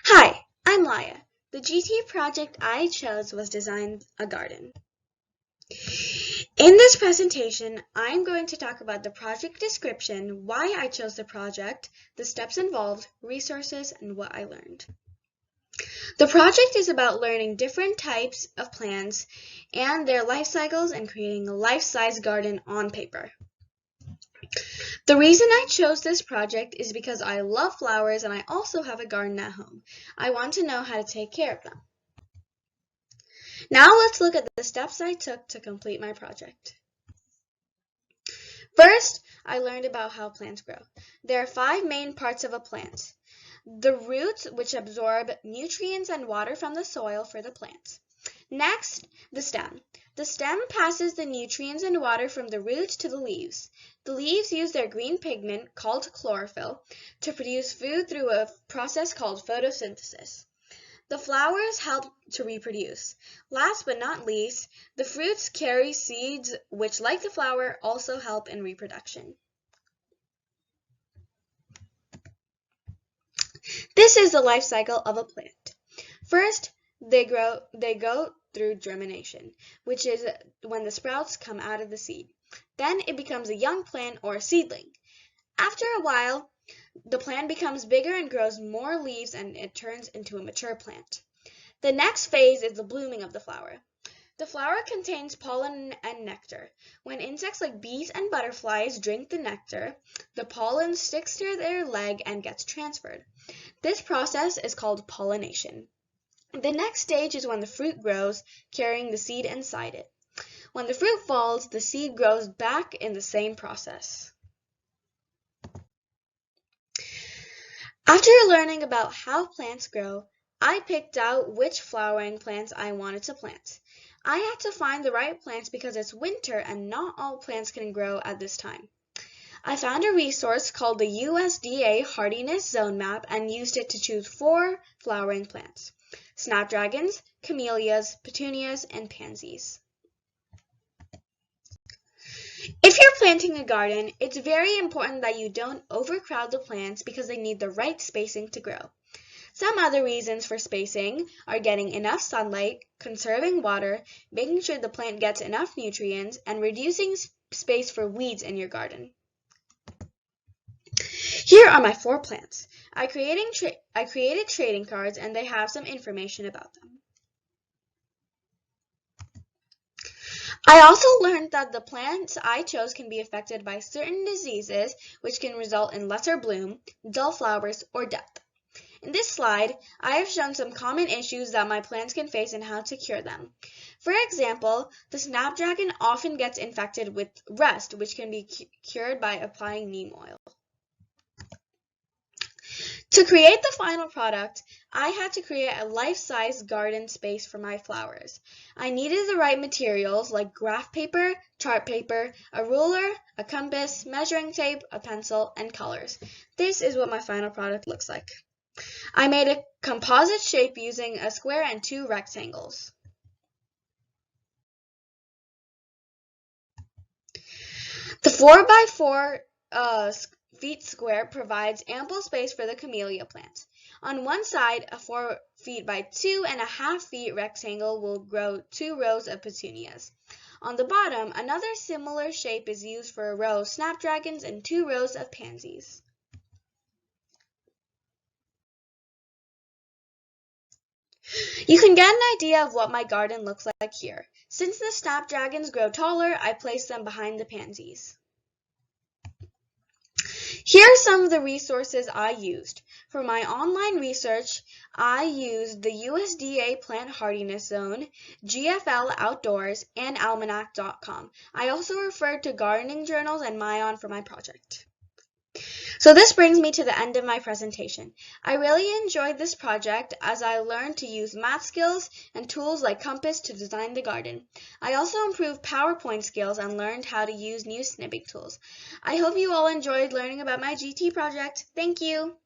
Hi, I'm Laya. The GT project I chose was Design a Garden. In this presentation, I'm going to talk about the project description, why I chose the project, the steps involved, resources, and what I learned. The project is about learning different types of plants and their life cycles and creating a life-size garden on paper. The reason I chose this project is because I love flowers and I also have a garden at home. I want to know how to take care of them. Now let's look at the steps I took to complete my project. First, I learned about how plants grow. There are 5 main parts of a plant. The roots, which absorb nutrients and water from the soil for the plant. Next, the stem. The stem passes the nutrients and water from the root to the leaves. The leaves use their green pigment, called chlorophyll, to produce food through a process called photosynthesis. The flowers help to reproduce. Last but not least, the fruits carry seeds which, like the flower, also help in reproduction. This is the life cycle of a plant. First, they go through germination, which is when the sprouts come out of the seed. Then it becomes a young plant or seedling. After a while, the plant becomes bigger and grows more leaves and it turns into a mature plant. The next phase is the blooming of the flower. The flower contains pollen and nectar. When insects like bees and butterflies drink the nectar, the pollen sticks to their leg and gets transferred. This process is called pollination. The next stage is when the fruit grows, carrying the seed inside it. When the fruit falls, the seed grows back in the same process. After learning about how plants grow, I picked out which flowering plants I wanted to plant. I had to find the right plants because it's winter and not all plants can grow at this time. I found a resource called the USDA Hardiness Zone Map and used it to choose 4 flowering plants: snapdragons, camellias, petunias, and pansies. If you're planting a garden, it's very important that you don't overcrowd the plants because they need the right spacing to grow. Some other reasons for spacing are getting enough sunlight, conserving water, making sure the plant gets enough nutrients, and reducing space for weeds in your garden. Here are my 4 plants. I created trading cards and they have some information about them. I also learned that the plants I chose can be affected by certain diseases which can result in lesser bloom, dull flowers, or death. In this slide, I have shown some common issues that my plants can face and how to cure them. For example, the snapdragon often gets infected with rust, which can be cured by applying neem oil. To create the final product, I had to create a life-size garden space for my flowers. I needed the right materials like graph paper, chart paper, a ruler, a compass, measuring tape, a pencil, and colors. This is what my final product looks like. I made a composite shape using a square and 2 rectangles. The 4x4 feet square provides ample space for the camellia plant. On one side, a 4 feet by 2.5 feet rectangle will grow 2 rows of petunias. On the bottom, another similar shape is used for a row of snapdragons and 2 rows of pansies. You can get an idea of what my garden looks like here. Since the snapdragons grow taller, I placed them behind the pansies. Here are some of the resources I used. For my online research, I used the USDA Plant Hardiness Zone, GFL Outdoors, and Almanac.com. I also referred to gardening journals and Mayon for my project. So this brings me to the end of my presentation. I really enjoyed this project as I learned to use math skills and tools like compass to design the garden. I also improved PowerPoint skills and learned how to use new snipping tools. I hope you all enjoyed learning about my GT project. Thank you!